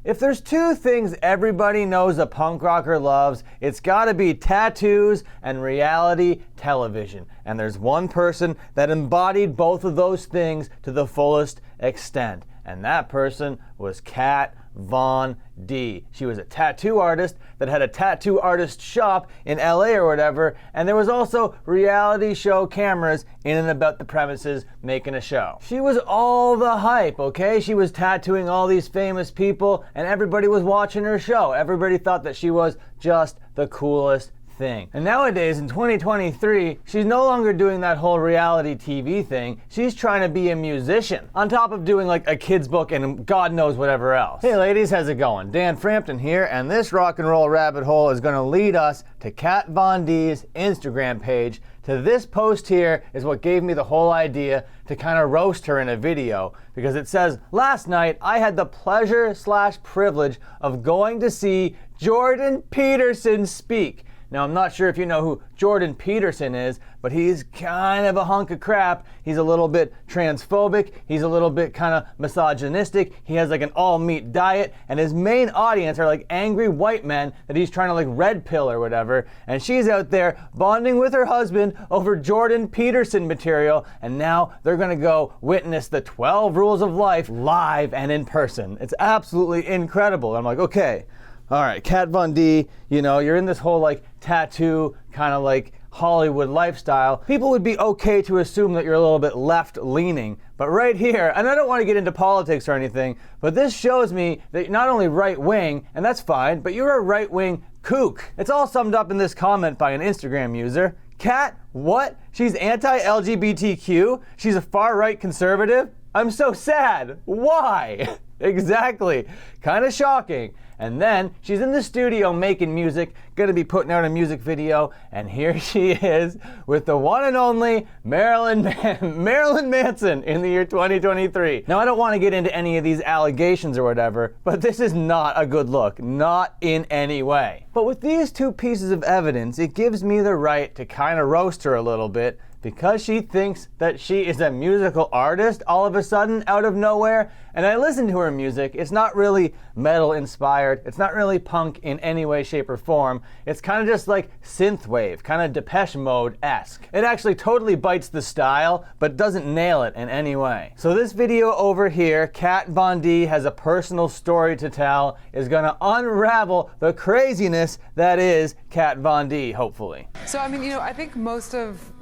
If there's two things everybody knows a punk rocker loves, it's gotta be tattoos and reality television. And there's one person that embodied both of those things to the fullest extent. And that person was Kat Von D. She was a tattoo artist that had a tattoo artist shop in LA or whatever, and there was also reality show cameras in and about the premises making a show. She was all the hype, okay? She was tattooing all these famous people, and everybody was watching her show. Everybody thought that she was just the coolest thing. And nowadays, in 2023, she's no longer doing that whole reality TV thing. She's trying to be a musician, on top of doing like a kid's book and God knows whatever else. Hey ladies, how's it going? Dan Frampton here, and this rock and roll rabbit hole is gonna lead us to Kat Von D's Instagram page. To this post here is what gave me the whole idea to kind of roast her in a video, because it says, last night I had the pleasure/privilege of going to see Jordan Peterson speak. Now, I'm not sure if you know who Jordan Peterson is, but he's kind of a hunk of crap. He's a little bit transphobic. He's a little bit kind of misogynistic. He has like an all-meat diet, and his main audience are like angry white men that he's trying to like red pill or whatever. And she's out there bonding with her husband over Jordan Peterson material, and now they're gonna go witness the 12 rules of life live and in person. It's absolutely incredible. I'm like, okay. All right, Kat Von D, you know, you're in this whole like tattoo kind of like Hollywood lifestyle. People would be okay to assume that you're a little bit left leaning, but right here, and I don't want to get into politics or anything, but this shows me that you're not only right wing, and that's fine, but you're a right wing kook. It's all summed up in this comment by an Instagram user. Kat, what? She's anti-LGBTQ? She's a far-right conservative? I'm so sad. Why? Exactly. Kind of shocking. And then she's in the studio making music, gonna be putting out a music video, and here she is with the one and only Marilyn Manson in the year 2023. Now, I don't want to get into any of these allegations or whatever, but this is not a good look, not in any way. But with these two pieces of evidence, it gives me the right to kind of roast her a little bit, because she thinks that she is a musical artist all of a sudden out of nowhere. And I listen to her music. It's not really metal inspired. It's not really punk in any way, shape, or form. It's kind of just like synthwave, kind of Depeche Mode-esque. It actually totally bites the style, but doesn't nail it in any way. So this video over here, Kat Von D has a personal story to tell, is gonna unravel the craziness that is Kat Von D, hopefully. So, I mean, you know, I think most of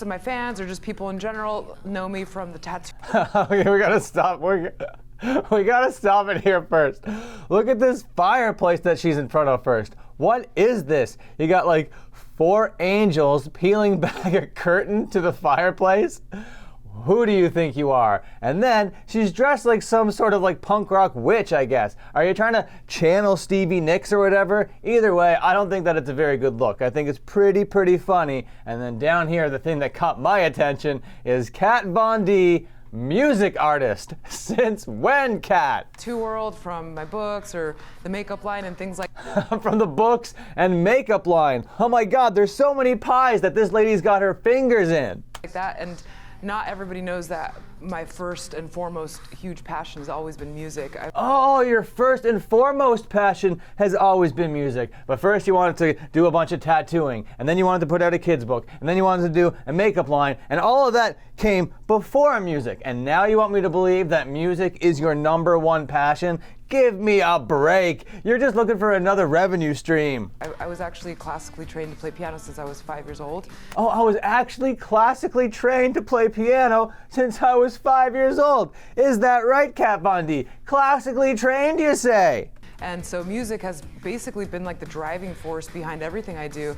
my fans or just people in general know me from the tattoo. Okay, we gotta stop. We gotta stop it here first. Look at this fireplace that she's in front of first. What is this? You got like 4 angels peeling back a curtain to the fireplace? Who do you think you are? And then she's dressed like some sort of like punk rock witch, I guess. Are you trying to channel Stevie Nicks or whatever? Either way, I don't think that it's a very good look. I think it's pretty funny. And then down here, the thing that caught my attention is Kat Von D, music artist. Since when, Kat? Tattoo world, from my books or the makeup line and things like From the books and makeup line. Oh my God, there's so many pies that this lady's got her fingers in. like that. And not everybody knows that my first and foremost huge passion has always been music. Oh, your first and foremost passion has always been music. But first you wanted to do a bunch of tattooing, and then you wanted to put out a kid's book, and then you wanted to do a makeup line, and all of that came before music. And now you want me to believe that music is your #1 passion? Give me a break. You're just looking for another revenue stream. I was actually classically trained to play piano since I was 5 years old. Oh, I was actually classically trained to play piano since I was 5 years old. Is that right, Kat Von D? Classically trained, you say? And so music has basically been like the driving force behind everything I do.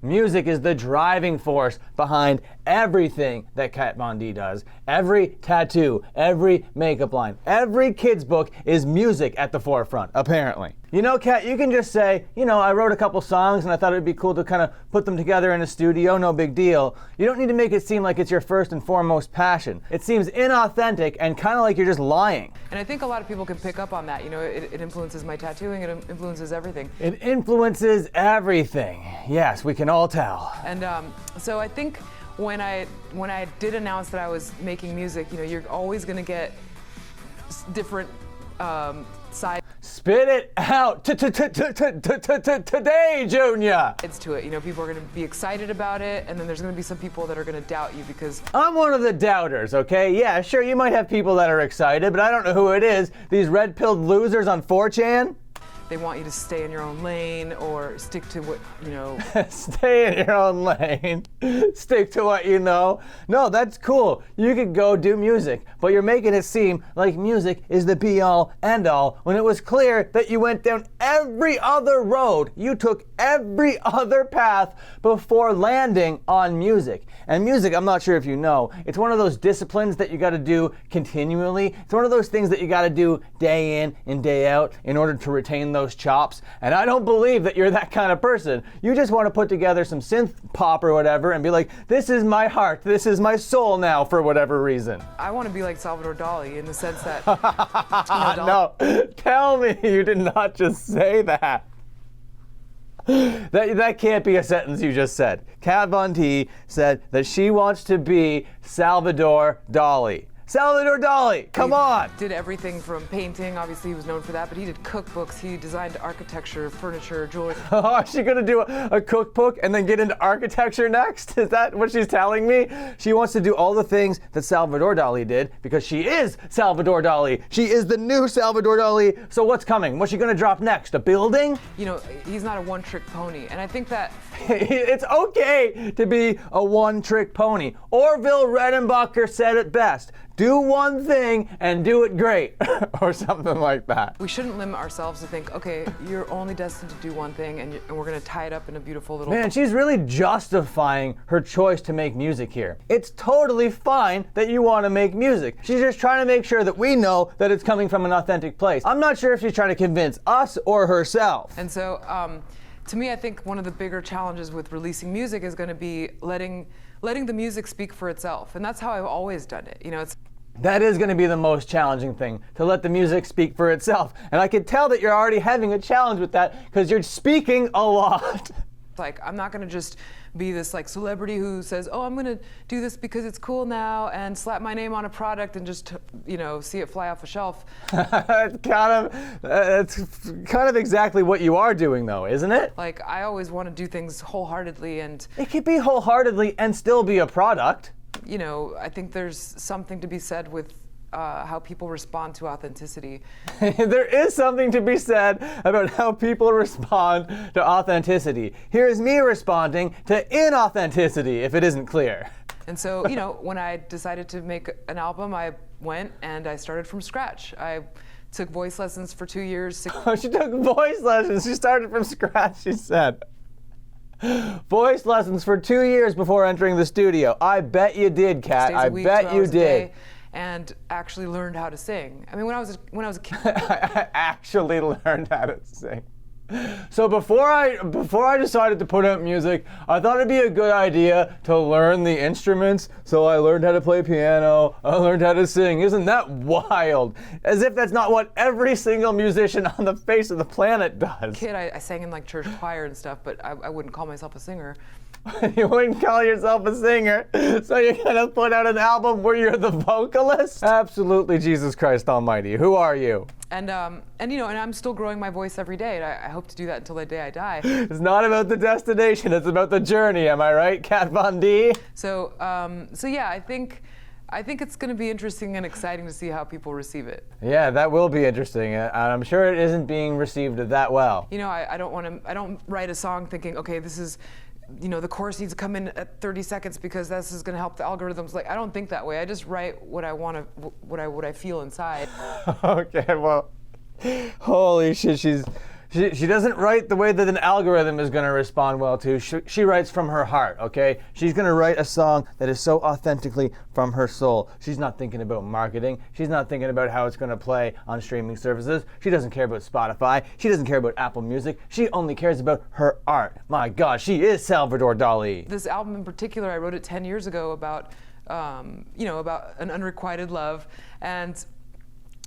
Music is the driving force behind everything that Kat Von D does. Every tattoo, every makeup line, every kid's book is music at the forefront, apparently. You know, Kat, you can just say, you know, I wrote a couple songs and I thought it'd be cool to kind of put them together in a studio, no big deal. You don't need to make it seem like it's your first and foremost passion. It seems inauthentic and kind of like you're just lying. And I think a lot of people can pick up on that. You know, it influences my tattooing, it influences everything. It influences everything. Yes, we can all tell. And so I think when I did announce that I was making music, you know, you're always going to get different sides Spit it out today, Junior. to it. You know, people are going to be excited about it, and then there's going to be some people that are going to doubt you because I'm one of the doubters, okay? Yeah, sure, you might have people that are excited, but I don't know who it is. These red-pilled losers on 4chan? they want you to stay in your own lane or stick to what, you know. Stay in your own lane. Stick to what you know. No, that's cool. You could go do music, but you're making it seem like music is the be-all, end-all, when it was clear that you went down every other road. You took every other path before landing on music. And music, I'm not sure if you know, it's one of those disciplines that you got to do continually. It's one of those things that you got to do day in and day out in order to retain those chops. And I don't believe that you're that kind of person. You just want to put together some synth pop or whatever and be like, this is my heart, this is my soul now, for whatever reason. I want to be like Salvador Dali in the sense that No, tell me you did not just say that. That can't be a sentence you just said. Kat Von T said that she wants to be Salvador Dali. Salvador Dali, come on! Did everything from painting, obviously he was known for that, but he did cookbooks, he designed architecture, furniture, jewelry. Oh, is she gonna do a cookbook and then get into architecture next? Is that what she's telling me? She wants to do all the things that Salvador Dali did because she is Salvador Dali. She is the new Salvador Dali. So what's coming? What's she gonna drop next? A building? You know, he's not a one-trick pony, and I think that It's okay to be a one-trick pony. Orville Redenbacher said it best. Do one thing and do it great, or something like that. we shouldn't limit ourselves to think, okay, you're only destined to do one thing, and we're going to tie it up in a beautiful little... Man, she's really justifying her choice to make music here. It's totally fine that you want to make music. She's just trying to make sure that we know that it's coming from an authentic place. I'm not sure if she's trying to convince us or herself. And so, to me, I think one of the bigger challenges with releasing music is going to be letting the music speak for itself. And that's how I've always done it. You know, That is going to be the most challenging thing, to let the music speak for itself. And I can tell that you're already having a challenge with that because you're speaking a lot. like, I'm not going to just be this like celebrity who says, oh, I'm going to do this because it's cool now and slap my name on a product and just, you know, see it fly off a shelf. It's kind of exactly what you are doing, though, isn't it? Like, I always want to do things wholeheartedly, and It could be wholeheartedly and still be a product. you know, I think there's something to be said with how people respond to authenticity. There is something to be said about how people respond to authenticity. Here's me responding to inauthenticity, if it isn't clear. And so, you know, when I decided to make an album, I went and I started from scratch. I took voice lessons for 2 years. Oh, she took voice lessons. She started from scratch, she said. Voice lessons for 2 years before entering the studio. I bet you did, Kat. Days a I week, bet 2 you hours a did. day, and actually learned how to sing. I mean, when I was a kid. I actually learned how to sing. So before I decided to put out music, I thought it'd be a good idea to learn the instruments. So I learned how to play piano, I learned how to sing. Isn't that wild? As if that's not what every single musician on the face of the planet does. Kid, I sang in like church choir and stuff, but I wouldn't call myself a singer. You wouldn't call yourself a singer, so you're gonna put out an album where you're the vocalist? Absolutely, Jesus Christ Almighty. Who are you? And you know, and I'm still growing my voice every day, and I hope to do that until the day I die. It's not about the destination, it's about the journey, am I right, Kat Von D? So yeah, I think it's going to be interesting and exciting to see how people receive it. Yeah, that will be interesting, and I'm sure it isn't being received that well. You know, I don't write a song thinking, okay, this is, you know, the chorus needs to come in at 30 seconds because this is going to help the algorithms. Like, I don't think that way. I just write what I want to, what I feel inside. Okay, well, holy shit, she doesn't write the way that an algorithm is going to respond well to. She writes from her heart, okay? She's going to write a song that is so authentically from her soul. She's not thinking about marketing. She's not thinking about how it's going to play on streaming services. She doesn't care about Spotify. She doesn't care about Apple Music. She only cares about her art. My God, she is Salvador Dali. This album in particular, I wrote it 10 years ago about, you know, about an unrequited love. And,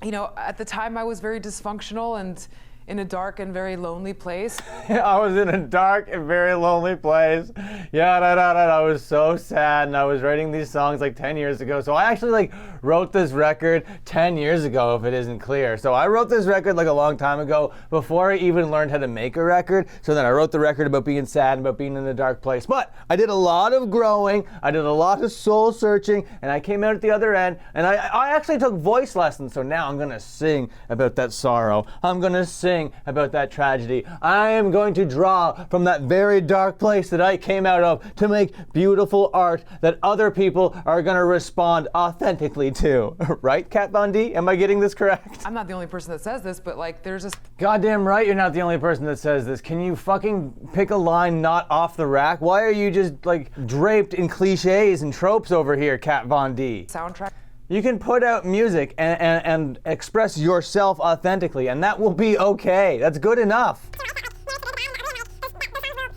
you know, at the time I was very dysfunctional, and in a dark and very lonely place. I was in a dark and very lonely place. Yeah, I was so sad, and I was writing these songs like 10 years ago. So I actually like wrote this record 10 years ago, if it isn't clear. So I wrote this record like a long time ago, before I even learned how to make a record. So then I wrote the record about being sad, about being in a dark place. But I did a lot of growing, I did a lot of soul searching, and I came out at the other end, and I actually took voice lessons. So now I'm gonna sing about that sorrow. I'm gonna sing about that tragedy. I am going to draw from that very dark place that I came out of to make beautiful art that other people are going to respond authentically to. Right, Kat Von D? Am I getting this correct? I'm not the only person that says this, but like there's this. Goddamn right you're not the only person that says this. Can you fucking pick a line not off the rack? Why are you just like draped in cliches and tropes over here, Kat Von D? Soundtrack. You can put out music and express yourself authentically, and that will be okay. That's good enough.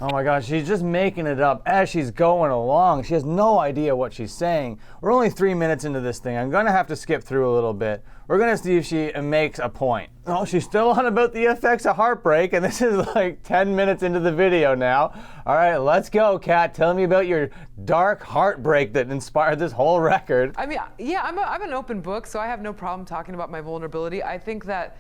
Oh my gosh, she's just making it up as she's going along. She has no idea what she's saying. We're only 3 minutes into this thing. I'm gonna have to skip through a little bit. We're gonna see if she makes a point. Oh, she's still on about the effects of heartbreak, and this is like 10 minutes into the video now. All right, let's go, Kat. Tell me about your dark heartbreak that inspired this whole record. I mean, yeah, I'm an open book, so I have no problem talking about my vulnerability. I think that,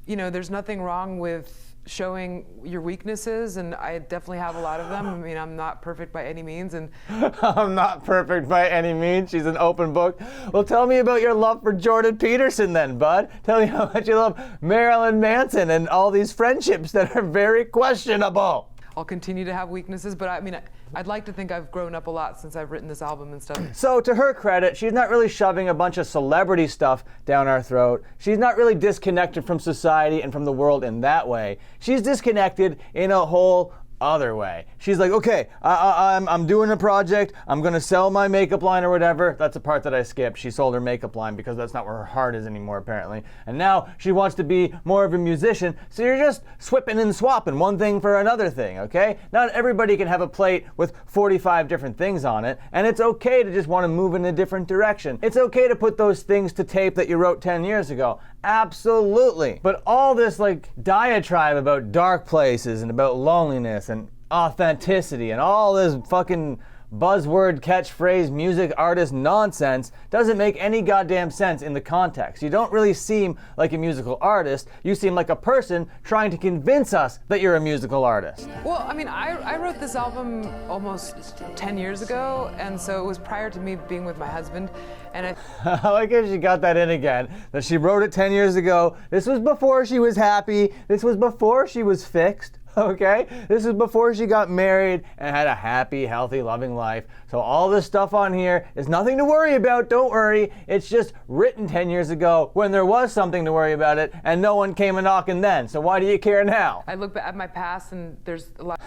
you know, there's nothing wrong with showing your weaknesses, and I definitely have a lot of them. I mean, I'm not perfect by any means, and I'm not perfect by any means. She's an open book. Well, tell me about your love for Jordan Peterson then, bud. Tell me how much you love Marilyn Manson and all these friendships that are very questionable. I'll continue to have weaknesses, but I mean, I'd like to think I've grown up a lot since I've written this album and stuff. So to her credit, she's not really shoving a bunch of celebrity stuff down our throat. She's not really disconnected from society and from the world in that way. She's disconnected in a whole other way. She's like, okay, I'm doing a project, I'm gonna sell my makeup line or whatever. That's a part that I skipped. She sold her makeup line because that's not where her heart is anymore, apparently. And now she wants to be more of a musician, so you're just swapping and swapping one thing for another thing, okay? Not everybody can have a plate with 45 different things on it, and it's okay to just want to move in a different direction. It's okay to put those things to tape that you wrote 10 years ago. Absolutely. But all this like diatribe about dark places and about loneliness and authenticity and all this fucking buzzword catchphrase music artist nonsense doesn't make any goddamn sense in the context. You don't really seem like a musical artist. You seem like a person trying to convince us that you're a musical artist. Well, I mean, I wrote this album almost 10 years ago, and so it was prior to me being with my husband, and I like how she got that in again, that she wrote it 10 years ago. This was before she was happy. This was before she was fixed. Okay? This is before she got married and had a happy, healthy, loving life. So all this stuff on here is nothing to worry about. Don't worry. It's just written 10 years ago when there was something to worry about it and no one came a knocking then. So why do you care now? I look at my past and there's a lot.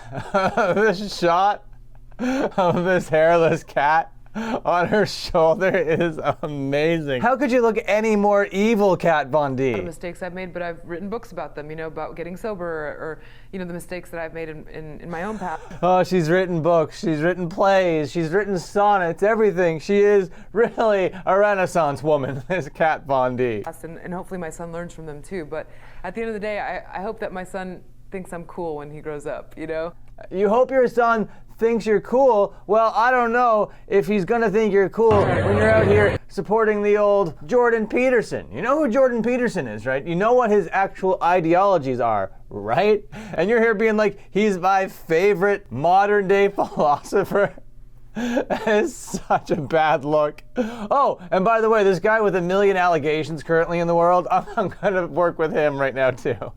This shot of this hairless cat on her shoulder is amazing. How could you look any more evil, Kat Von D? The mistakes I've made, but I've written books about them, you know, about getting sober or you know, the mistakes that I've made in my own past. Oh, she's written books, she's written plays, she's written sonnets, everything. She is really a Renaissance woman, this Kat Von D. And hopefully my son learns from them too, but at the end of the day, I hope that my son thinks I'm cool when he grows up, you know? You hope your son thinks you're cool. Well, I don't know if he's gonna think you're cool when you're out here supporting the old Jordan Peterson. You know who Jordan Peterson is, right? You know what his actual ideologies are, right? And you're here being like, he's my favorite modern day philosopher. It's such a bad look. Oh, and by the way, this guy with 1 million allegations currently in the world, I'm gonna work with him right now too.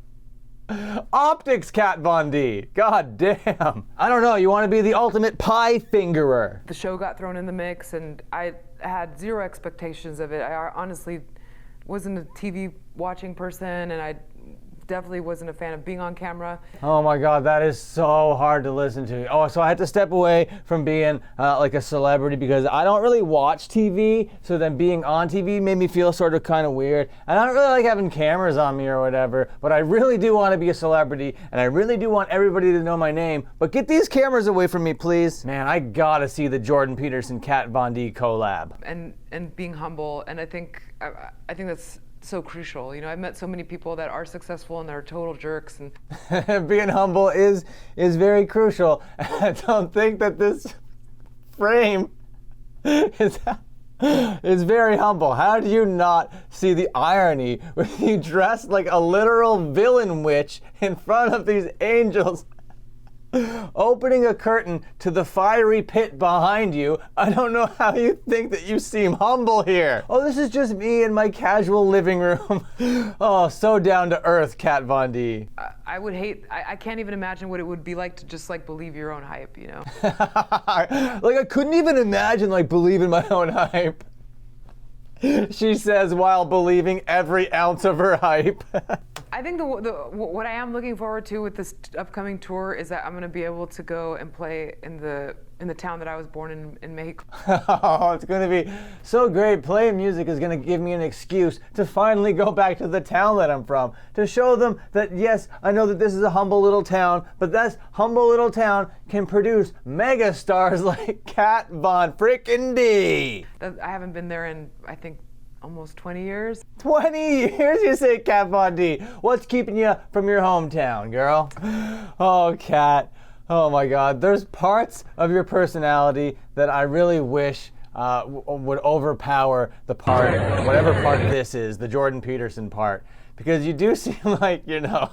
Optics, Kat Von D. God damn. I don't know, you want to be the ultimate pie fingerer. The show got thrown in the mix and I had zero expectations of it. I honestly wasn't a TV watching person, and I definitely wasn't a fan of being on camera. Oh my God, that is so hard to listen to. Oh, so I had to step away from being like a celebrity because I don't really watch TV, so then being on TV made me feel sort of kind of weird. And I don't really like having cameras on me or whatever, but I really do want to be a celebrity, and I really do want everybody to know my name, but get these cameras away from me, please. Man, I gotta see the Jordan Peterson Kat Von D collab. And being humble, and I think that's so crucial. You know, I've met so many people that are successful and they're total jerks. And being humble is very crucial. I don't think that this frame is very humble. How do you not see the irony with you dressed like a literal villain witch in front of these angels, opening a curtain to the fiery pit behind you? I don't know how you think that you seem humble here. Oh, this is just me in my casual living room. Oh, so down to earth, Kat Von D. I would hate, I can't even imagine what it would be like to just like believe your own hype, you know? Like I couldn't even imagine like believing my own hype. She says while believing every ounce of her hype. I think what I am looking forward to with this upcoming tour is that I'm going to be able to go and play in the town that I was born in Mexico. Oh, it's going to be so great. Playing music is going to give me an excuse to finally go back to the town that I'm from, to show them that, yes, I know that this is a humble little town, but this humble little town can produce mega stars like Kat Von frickin' D. I haven't been there in, I think, almost 20 years. 20 years, you say, Kat Von D. What's keeping you from your hometown, girl? Oh, Kat. Oh my God. There's parts of your personality that I really wish would overpower the part, whatever part this is, the Jordan Peterson part. Because you do seem like, you know,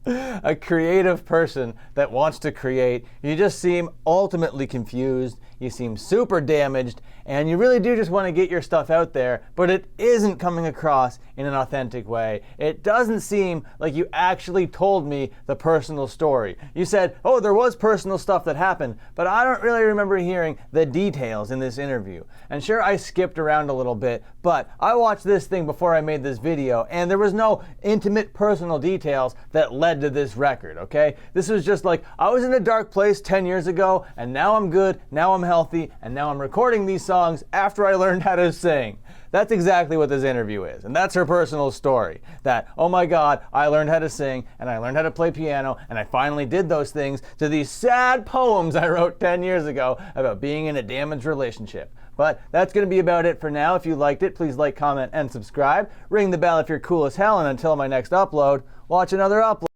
a creative person that wants to create. You just seem ultimately confused. You seem super damaged, and you really do just want to get your stuff out there, but it isn't coming across in an authentic way. It doesn't seem like you actually told me the personal story. You said, oh, there was personal stuff that happened, but I don't really remember hearing the details in this interview. And sure, I skipped around a little bit, but I watched this thing before I made this video, and there was no intimate personal details that led to this record, okay? This was just like, I was in a dark place 10 years ago, and now I'm good, now I'm healthy, and now I'm recording these songs after I learned how to sing. That's exactly what this interview is, and that's her personal story. That, oh my God, I learned how to sing, and I learned how to play piano, and I finally did those things to these sad poems I wrote 10 years ago about being in a damaged relationship. But that's going to be about it for now. If you liked it, please like, comment, and subscribe. Ring the bell if you're cool as hell, and until my next upload, watch another upload.